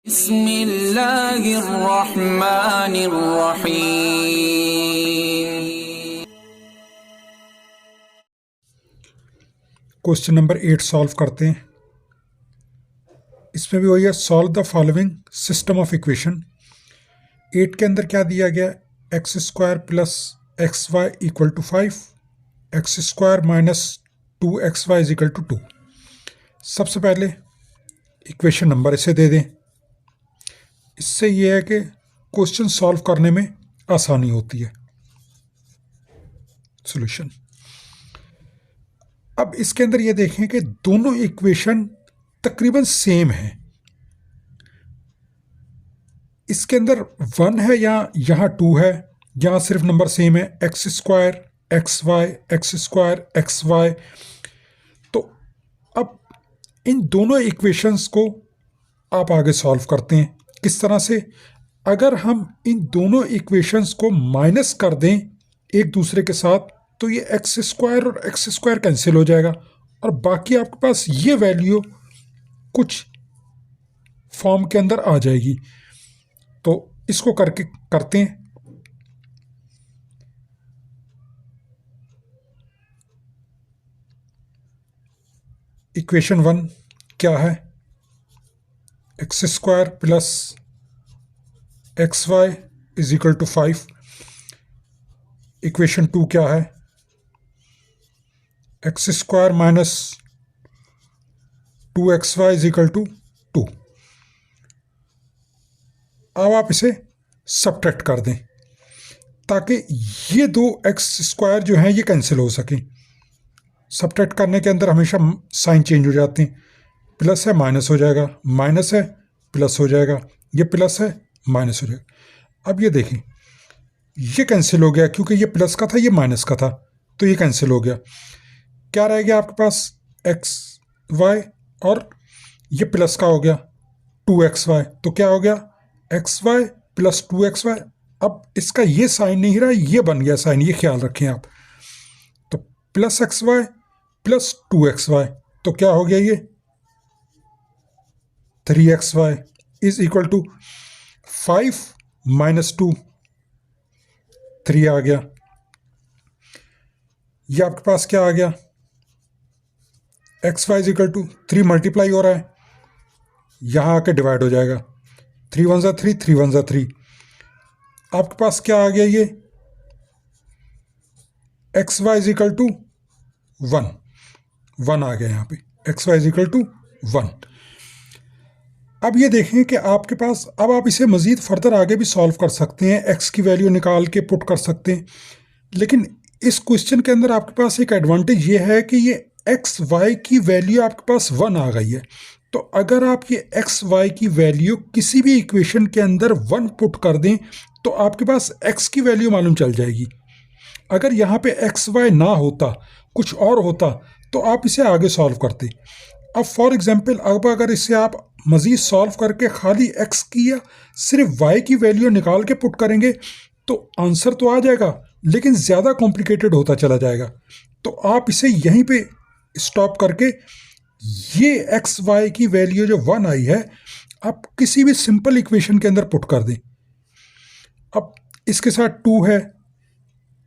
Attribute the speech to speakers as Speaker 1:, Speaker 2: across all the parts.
Speaker 1: बिस्मिल्लाहिर्रहमानिर्रहीम।
Speaker 2: Question number 8 solve करते हैं। इसमें भी वही है, solve the following system of equation. 8 के अंदर क्या दिया गया, x square plus x y equal to 5, x square minus 2xy is equal to 2। सबसे पहले इक्वेशन नंबर इसे दे दें। इससे यह है कि क्वेश्चन सॉल्व करने में आसानी होती है। सॉल्यूशन, अब इसके अंदर ये देखें कि दोनों इक्वेशन तकरीबन सेम है। इसके अंदर 1 है या यहाँ 2 है, यहाँ सिर्फ नंबर सेम है, x square x y x square x y. तो अब इन दोनों इक्वेशंस को आप आगे सॉल्व करते हैं। किस तरह से, अगर हम इन दोनों इक्वेशंस को माइनस कर दें एक दूसरे के साथ तो ये एक्स स्क्वायर और एक्स स्क्वायर कैंसिल हो जाएगा और बाकी आपके पास ये वैल्यू कुछ फॉर्म के अंदर आ जाएगी। तो इसको करके करते हैं। इक्वेशन 1 क्या है, x square plus x y is equal to 5। Equation 2 क्या है, x square minus 2xy is equal to 2। अब आप इसे सब्ट्रैक्ट कर दें ताकि ये दो एक्स स्क्वायर जो हैं ये कैंसिल हो सकें। सब्ट्रैक्ट करने के अंदर हमेशा साइन चेंज हो जाते हैं, प्लस है माइनस हो जाएगा, माइनस है प्लस हो जाएगा, ये प्लस है माइनस हो जाएगा। अब ये देखें, ये कैंसिल हो गया क्योंकि ये प्लस का था ये माइनस का था, तो ये कैंसिल हो गया। क्या रह गया आपके पास, एक्स वाई और ये प्लस का हो गया 2xy। तो क्या हो गया, एक्स वाई प्लस 2xy। अब इसका ये साइन नहीं रहा, ये बन गया साइन, ये ख्याल रखें आप। तो plus x Y plus 2xy, तो क्या हो गया, ये 3xy is equal to 5 minus 2, 3 आ गया। ये आपके पास क्या आ गया, x y is equal to 3 multiply हो रहा है, यहाँ आके डिवाइड हो जाएगा, 3 1 ज़ा 3, 3 1 ज़ा 3। आपके पास क्या आ गया, ये x y is equal to 1, 1 आ गया यहाँ पे, x y is equal to 1। अब ये देखें कि आपके पास, अब आप इसे मज़ीद फर्दर आगे भी सॉल्व कर सकते हैं, एक्स की वैल्यू निकाल के पुट कर सकते हैं। लेकिन इस क्वेश्चन के अंदर आपके पास एक एडवांटेज ये है कि ये एक्स वाई की वैल्यू आपके पास 1 आ गई है। तो अगर आप ये एक्स वाई की वैल्यू किसी भी इक्वेशन के अंदर 1 पुट कर दें तो आपके पास एक्स की वैल्यू मालूम चल जाएगी। अगर यहाँ पे एक्स वाई ना होता, कुछ और होता, तो आप इसे आगे सॉल्व करते। अब फॉर एग्जांपल, अब अगर इसे आप मज़ीद सॉल्व करके खाली एक्स की या सिर्फ वाई की वैल्यू निकाल के पुट करेंगे तो आंसर तो आ जाएगा लेकिन ज़्यादा कॉम्प्लिकेटेड होता चला जाएगा। तो आप इसे यहीं पे स्टॉप करके ये एक्स वाई की वैल्यू जो 1 आई है आप किसी भी सिंपल इक्वेशन के अंदर पुट कर दें। अब इसके साथ 2 है,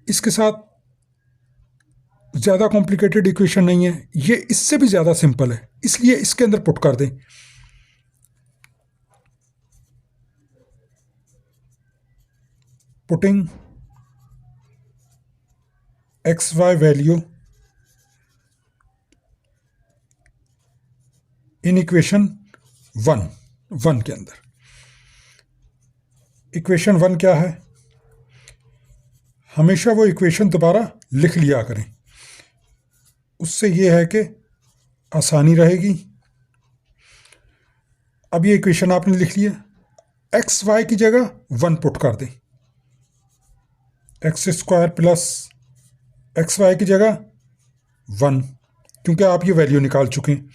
Speaker 2: इसके साथ ज़्यादा कॉम्प्लिकेटेड इक्वेशन नहीं है, ये इससे भी ज़्यादा सिंपल है, इसलिए इसके अंदर पुट कर दें। Putting x y value in equation 1 के अंदर। इक्वेशन 1 क्या है, हमेशा वो इक्वेशन दोबारा लिख लिया करें, उससे ये है कि आसानी रहेगी। अब ये इक्वेशन आपने लिख लिया, एक्स वाई की जगह 1 पुट कर दें, x square plus x y की जगह 1, क्योंकि आप ये वैल्यू निकाल चुके हैं,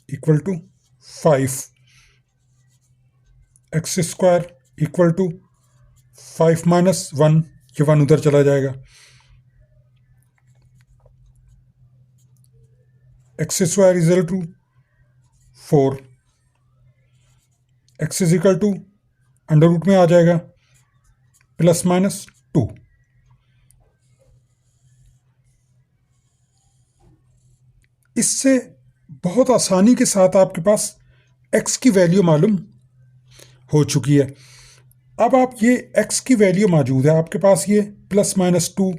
Speaker 2: equal to 5 x square equal to 5 minus 1, ये 1 उधर चला जाएगा, x square is equal to 4 x is equal to under root में आ जाएगा प्लस माइनस 2। इससे बहुत आसानी के साथ आपके पास x की वैल्यू मालूम हो चुकी है। अब आप ये x की वैल्यू मौजूद है आपके पास, ये प्लस माइनस 2।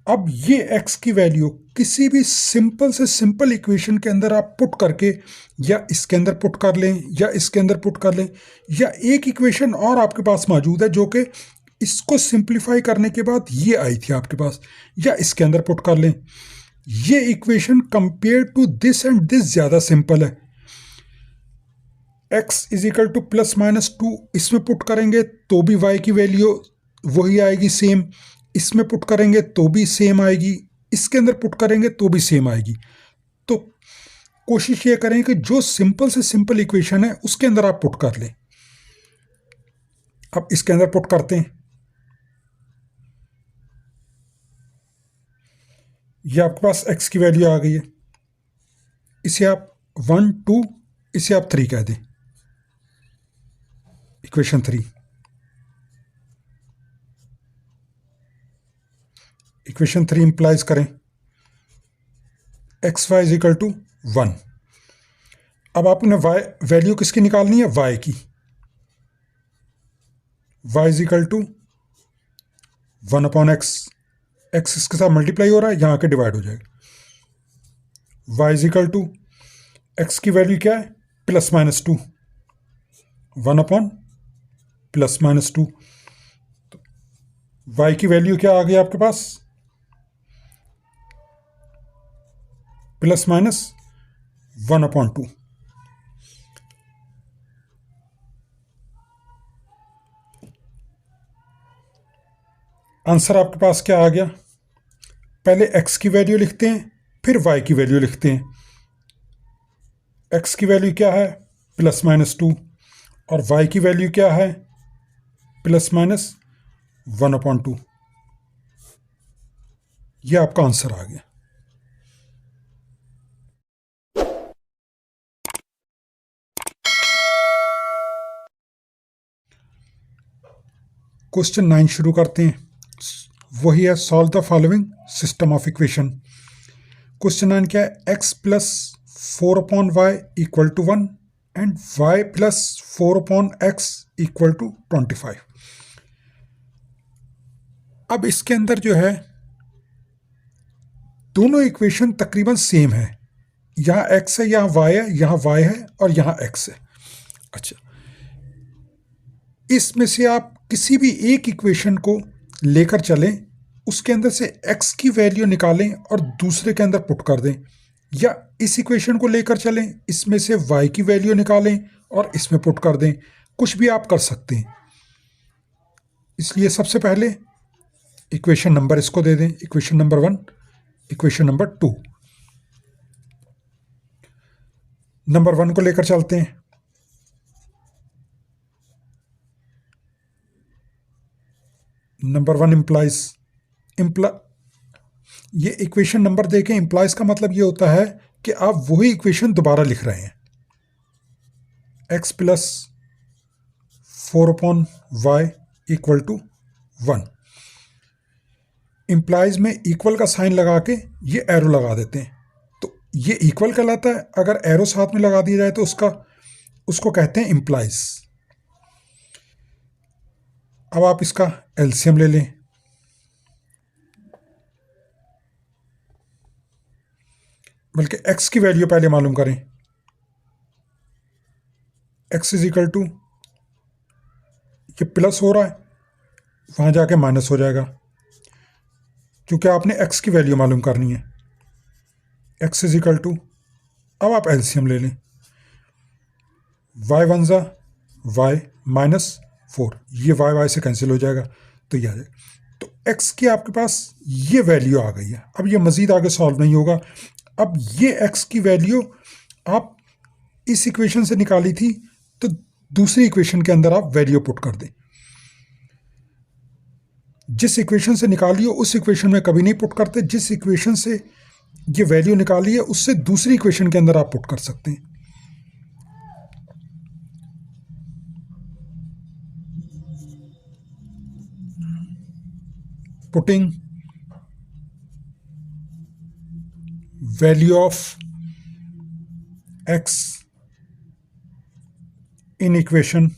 Speaker 2: अब ये x की वैल्यू किसी भी सिंपल से सिंपल इक्वेशन के अंदर आप पुट करके, या इसके अंदर पुट कर लें या इसके अंदर पुट कर लें, या एक इक्वेशन और आपके पास मौजूद है जो कि इसको सिंप्लीफाई करने के बाद ये आई थी आपके पास, या इसके अंदर पुट कर लें। ये equation compare to this and this ज़्यादा सिंपल है। x is equal to plus minus 2 इसमें पुट करेंगे तो भी y की वैल्यू वही आएगी सेम, इसमें पुट करेंगे तो भी सेम आएगी, इसके अंदर पुट करेंगे तो भी सेम आएगी। तो कोशिश ये करें कि जो सिंपल से सिंपल इक्वेशन है उसके अंदर आप पुट कर लें। अब इसके अंदर पुट करते हैं, ये आपके पास x की वैल्यू आ गई है। इसे आप 1 2, इसे आप 3 कह दें, इक्वेशन 3। इक्वेशन 3 इंप्लाइज करें x y is equal to 1। अब आपने y वैल्यू किसकी निकालनी है, y की। y is equal to 1 upon x, x इसके साथ मल्टीप्लाई हो रहा है, यहाँ के डिवाइड हो जाएगा। y is equal to x की वैल्यू क्या है, plus minus 2, 1 upon plus minus 2। y की वैल्यू क्या आ गई आपके पास, प्लस माइनस 1 अपॉन 2। आंसर आपके पास क्या आ गया, पहले x की वैल्यू लिखते हैं फिर y की वैल्यू लिखते हैं। x की वैल्यू क्या है, प्लस माइनस 2, और y की वैल्यू क्या है, प्लस माइनस 1 अपॉन 2। यह आपका आंसर आ गया। क्वेश्चन 9 शुरू करते हैं, वही है solve the following system of equation. Question 9 क्या है, x plus 4 upon y equal to 1 and y plus 4 upon x equal to 25। अब इसके अंदर जो है दोनों इक्वेशन तकरीबन सेम है, यहाँ x है, यहाँ y है, यहाँ y है और यहाँ x है। अच्छा, इसमें से आप किसी भी एक इक्वेशन को लेकर चलें, उसके अंदर से x की वैल्यू निकालें और दूसरे के अंदर पुट कर दें, या इस इक्वेशन को लेकर चलें, इसमें से y की वैल्यू निकालें और इसमें पुट कर दें, कुछ भी आप कर सकते हैं। इसलिए सबसे पहले इक्वेशन नंबर इसको दे दें, equation number 1, equation number 2। Number 1 को लेकर चलते हैं, नंबर 1 ये इक्वेशन नंबर देखें, इम्प्लाइज का मतलब ये होता है कि आप वही इक्वेशन दोबारा लिख रहे हैं। x plus 4 upon y equal to 1। Implies में इक्वल का साइन लगा के ये एरो लगा देते हैं, तो ये इक्वल कहलाता है। अगर एरो साथ में लगा दिया जाए तो उसको कहते हैं इम्प्लाइज। अब आप इसका एलसीएम ले लें, बल्कि x की वैल्यू पहले मालूम करें। x इज इक्वल टू, ये प्लस हो रहा है, वहाँ जाके माइनस हो जाएगा, क्योंकि आपने x की वैल्यू मालूम करनी है। x इज इक्वल टू, अब आप एलसीएम ले लें, y 1 ज़ा y माइनस 4, ये y से कैंसिल हो जाएगा, तो ये आ जाएगा। तो x की आपके पास ये वैल्यू आ गई है। अब ये मज़ीद आगे सॉल्व नहीं होगा। अब ये x की वैल्यू आप इस इक्वेशन से निकाली थी, तो दूसरी इक्वेशन के अंदर आप वैल्यू पुट कर दें। जिस इक्वेशन से निकाली हो उस इक्वेशन में कभी नहीं पुट करते, जिस इक्वेशन से ये वैल्यू निकाली है उससे दूसरी इक्वेशन के अंदर आप पुट कर सकते हैं। putting value of x in equation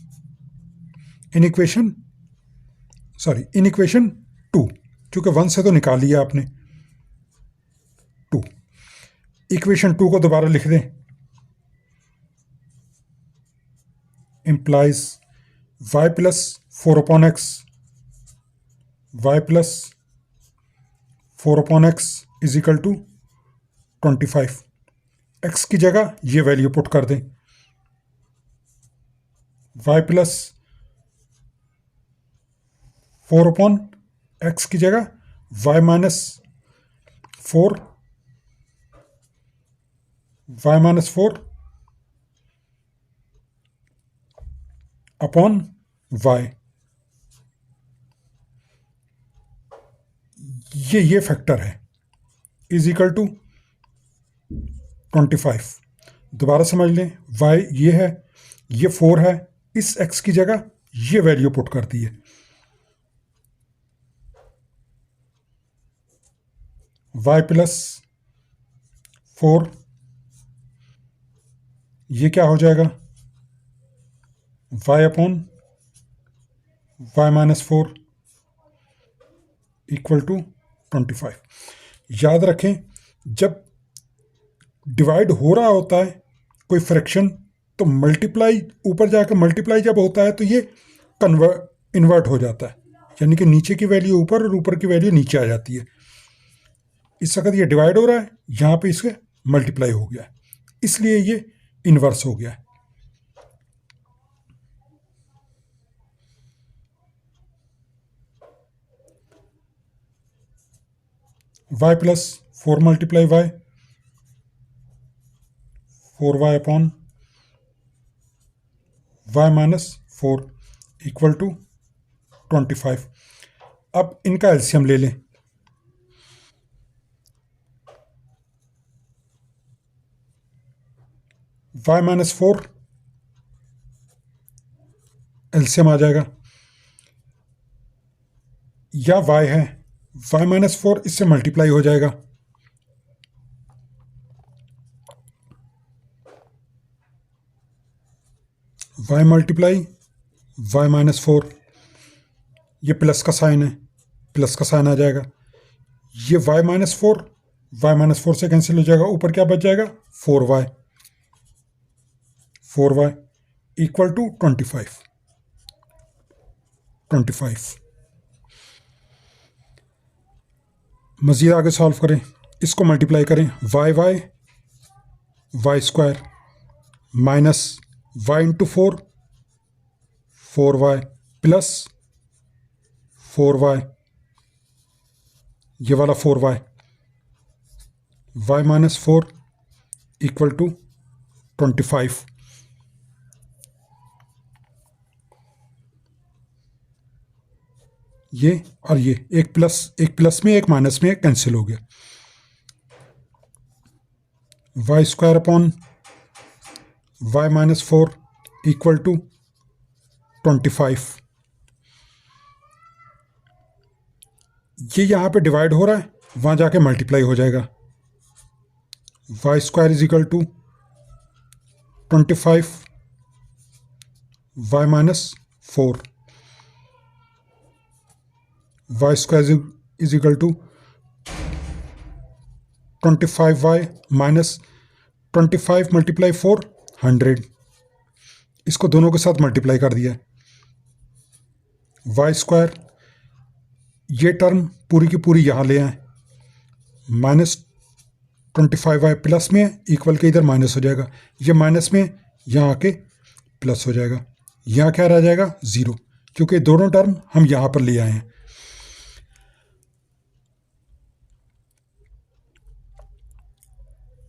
Speaker 2: 2, क्योंकि 1 से तो निकाल लिया आपने 2। इक्वेशन 2 को दोबारा लिख दें, implies y plus 4 upon x is equal to 25। x की जगह ये वैल्यू पुट कर दें, y plus 4 upon x की जगह y minus 4 अपॉन y, ये फैक्टर है, इज इक्वल टू 25। दोबारा समझ लें, y ये है, ये 4 है, इस x की जगह ये वैल्यू पुट कर दी है, y प्लस 4, ये क्या हो जाएगा, y upon y minus 4 equal to 25। याद रखें, जब डिवाइड हो रहा होता है कोई फ्रैक्शन तो मल्टीप्लाई, ऊपर जाकर मल्टीप्लाई जब होता है तो ये इन्वर्ट हो जाता है, यानी कि नीचे की वैल्यू ऊपर और ऊपर की वैल्यू नीचे आ जाती है। इस वक्त ये डिवाइड हो रहा है, यहाँ पे इसके मल्टीप्लाई हो गया, इसलिए ये इन्वर्स हो गया। y plus 4 multiply y, 4y upon y minus 4 equal to 25। अब इनका एलसीएम ले लें, y माइनस 4 एलसीएम आ जाएगा, या y है, y माइनस 4 इससे मल्टीप्लाई हो जाएगा, y मल्टीप्लाई y माइनस 4, ये प्लस का साइन है, प्लस का साइन आ जाएगा, ये y माइनस 4 से कैंसिल हो जाएगा, ऊपर क्या बच जाएगा, 4y इक्वल टू 25। मज़ीद आगे सॉल्व करें, इसको मल्टीप्लाई करें, y square minus y into 4y plus 4y, ये वाला 4y, y minus 4 equal to 25। ये और ये एक प्लस में एक माइनस में एक कैंसिल हो गया, y square upon y minus 4 equal to 25। ये यहाँ पे डिवाइड हो रहा है, वहाँ जाके मल्टीप्लाई हो जाएगा, y square is equal to 25 y minus 4, y square is equal to 25y minus 25 multiply 4 100, इसको दोनों के साथ मल्टीप्लाई कर दिया, वाई स्क्वायर, ये टर्म पूरी की पूरी यहाँ ले आए, माइनस 25y प्लस में इक्वल के इधर माइनस हो जाएगा, ये माइनस में यहाँ आके प्लस हो जाएगा, यहाँ क्या रह जाएगा 0, क्योंकि दोनों टर्म हम यहाँ पर ले आए हैं।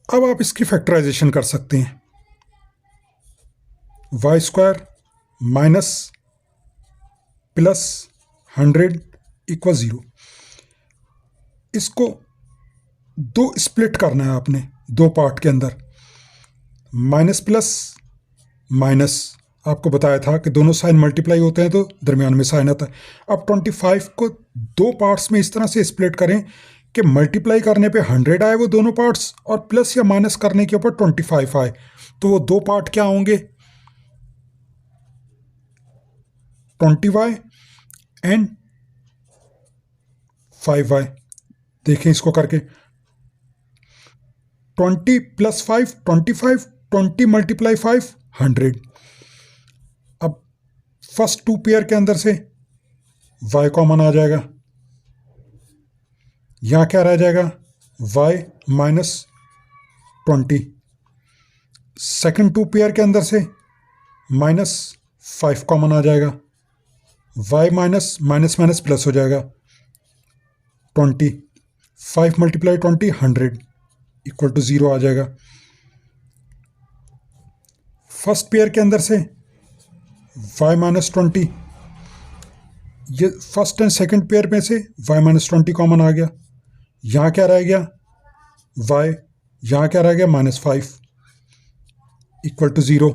Speaker 2: अब आप इसकी फैक्टराइजेशन कर सकते हैं, y square minus plus 100 equal 0, इसको दो स्प्लिट करना है आपने, दो पार्ट के अंदर, माइनस प्लस माइनस आपको बताया था कि दोनों साइन मल्टीप्लाई होते हैं तो दरमियान में साइन आता है। अब 25 को दो पार्ट्स में इस तरह से स्प्लिट करें कि मल्टीप्लाई करने पे 100 आए वो दोनों पार्ट्स, और प्लस या माइनस करने के ऊपर 25 आए। तो वो दो पार्ट क्या होंगे, 20y एंड 5y। देखें इसको करके, 20 + 5 25, 20 × 5 100। अब फर्स्ट टू पेयर के अंदर से y कॉमन आ जाएगा, यहाँ क्या रह जाएगा, y -20। सेकंड टू पेयर के अंदर से -5 कॉमन आ जाएगा, y minus minus minus plus हो जाएगा 20। 5 × 20 100 = 0 आ जाएगा। फर्स्ट पेयर के अंदर से y -20, ये फर्स्ट एंड सेकंड पेयर में से y -20 कॉमन आ गया, यहाँ क्या रह गया y, यहाँ क्या रह गया -5 = 0।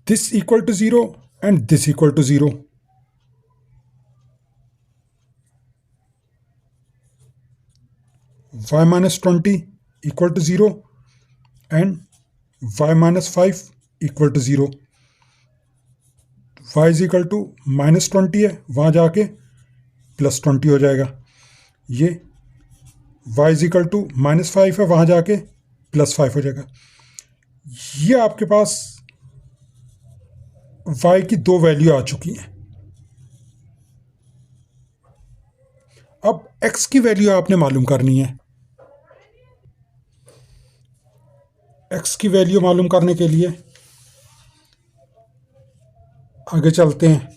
Speaker 2: This equal to 0 and this equal to 0। y -20 = 0 and y -5 = 0। y -20 है, वहाँ जाके +20 हो जाएगा। ये y -5 है, वहाँ जाके +5 हो जाएगा। ये आपके पास y की दो वैल्यू आ चुकी हैं। अब x की वैल्यू आपने मालूम करनी है। x की वैल्यू मालूम करने के लिए आगे चलते हैं।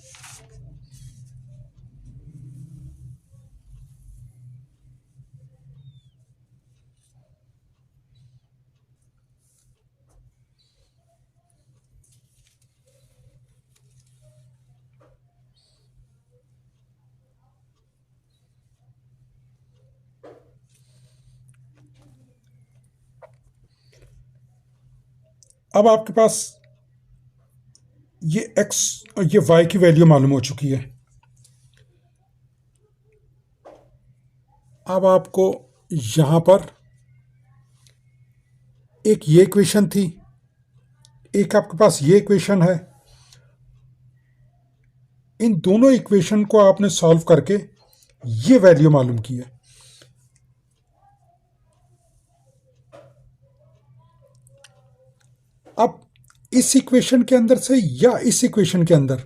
Speaker 2: अब आपके पास ये x और ये y की वैल्यू मालूम हो चुकी है। अब आपको यहाँ पर एक ये इक्वेशन थी, एक आपके पास ये इक्वेशन है। इन दोनों इक्वेशन को आपने सॉल्व करके ये वैल्यू मालूम की है। अब इस इक्वेशन के अंदर से या इस इक्वेशन के अंदर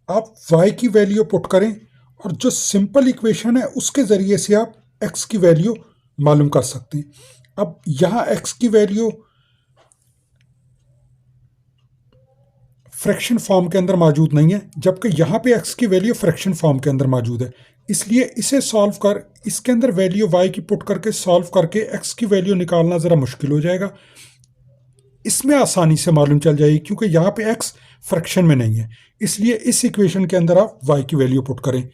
Speaker 2: आप y की वैल्यू पुट करें, और जो सिंपल इक्वेशन है उसके ज़रिए से आप x की वैल्यू मालूम कर सकते हैं। अब यहाँ x की वैल्यू फ्रैक्शन फॉर्म के अंदर मौजूद नहीं है, जबकि यहाँ पे x की वैल्यू फ्रैक्शन फॉर्म के अंदर मौजूद है। इसलिए इसे सॉल्व कर, इसके अंदर वैल्यू y की पुट करके सॉल्व करके x की वैल्यू निकालना ज़रा मुश्किल हो जाएगा। इसमें आसानी से मालूम चल जाएगी, क्योंकि यहाँ पे x फ्रैक्शन में नहीं है। इसलिए इस इक्वेशन के अंदर आप y की वैल्यू पुट करें।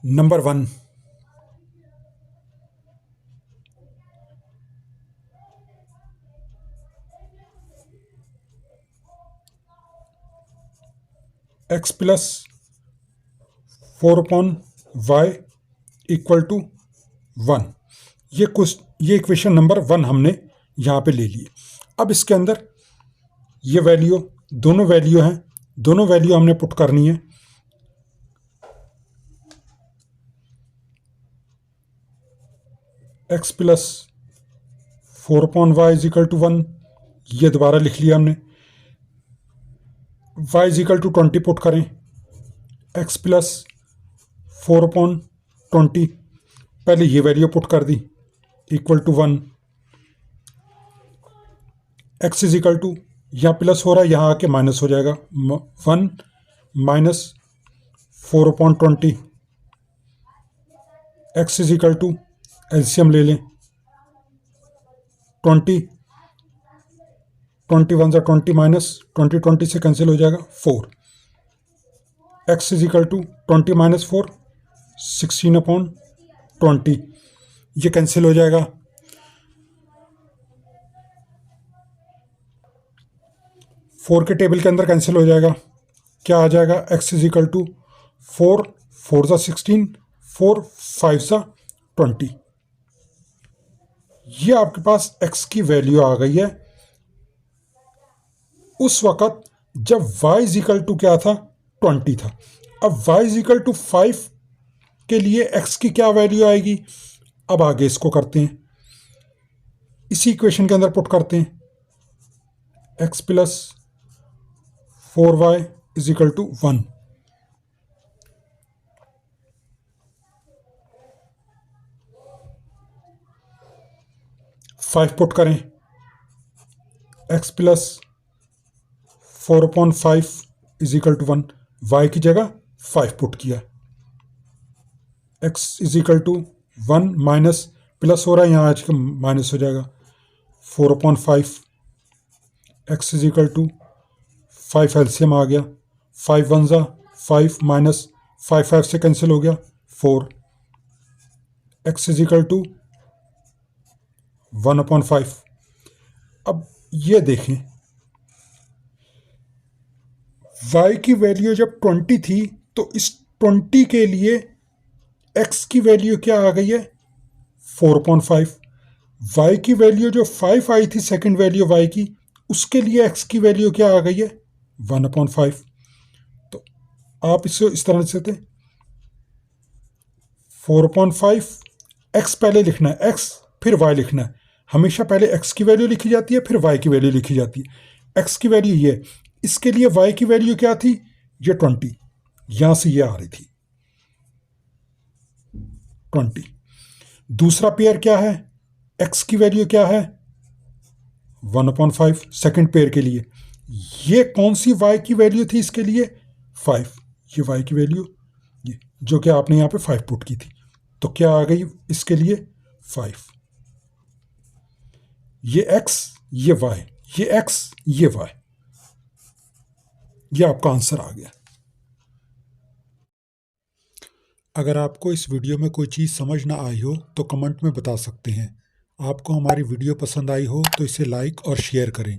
Speaker 2: Number 1, x + 4/y = 1। ये इक्वेशन नंबर 1 हमने यहाँ पे ले ली। अब इसके अंदर ये वैल्यू, दोनों वैल्यू हैं, दोनों वैल्यू हमने पुट करनी है। x + 4/y = 1, ये दोबारा लिख लिया हमने। y = 20 पुट करें, x + 4/20, पहले ये वैल्यू पुट कर दी, = 1। x = यहाँ प्लस हो रहा है, यहाँ आके माइनस हो जाएगा, 1 - 4/20। x = एलसीएम ले लें, 20, 21 × 20 -20 20 से कैंसिल हो जाएगा 4। x is equal to 20 minus 4 16/20, ये कैंसिल हो जाएगा। 4 के टेबल के अंदर कैंसिल हो जाएगा। क्या आ जाएगा? x इज इक्वल टू 4 4 सा 16, 4 5 सा 20। ये आपके पास x की वैल्यू आ गई है उस वक़्त जब y इज इक्वल टू क्या था? 20 था। अब y इज इक्वल टू 5 के लिए x की क्या वैल्यू आएगी? अब आगे इसको करते हैं, इसी इक्वेशन के अंदर पुट करते हैं। x plus 4y is equal to 1। Five put करें, x plus 4/5 is equal to 1। y की जगह 5 पुट किया। x is equal to 1 minus plus हो रहा है, यहाँ आज का माइनस हो जाएगा। 4/5 x is equal to 5 LCM आ गया। 5 1 ज़ा 5 माइनस 5 5 से कैंसिल हो गया 4। x is equal to 1/5। अब ये देखें, y की वैल्यू जब 20 थी तो इस 20 के लिए x की वैल्यू क्या आ गई है? 4/5। y की वैल्यू जो 5 आई थी, सेकंड वैल्यू y की, उसके लिए x की वैल्यू क्या आ गई है? 1/5। तो आप इसे इस तरह से 4/5 x पहले लिखना है, x फिर y लिखना है। हमेशा पहले x की वैल्यू लिखी जाती है, फिर y की वैल्यू लिखी जाती है। x की वैल्यू ये, इसके लिए y की वैल्यू क्या थी? ये 20, यहां से ये आ रही थी 20। दूसरा पेयर क्या है? x की वैल्यू क्या है? 1/5 सेकंड पेयर के लिए। ये कौन सी y की वैल्यू थी इसके लिए? 5। ये y की वैल्यू, ये जो कि आपने यहाँ पे 5 पुट की थी, तो क्या आ गई इसके लिए? 5। ये x, ये y, ये x, ये y, ये आपका आंसर आ गया। अगर आपको इस वीडियो में कोई चीज़ समझ ना आई हो तो कमेंट में बता सकते हैं। आपको हमारी वीडियो पसंद आई हो तो इसे लाइक और शेयर करें,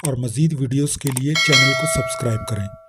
Speaker 2: और मज़ीद वीडियोस के लिए चैनल को सब्सक्राइब करें।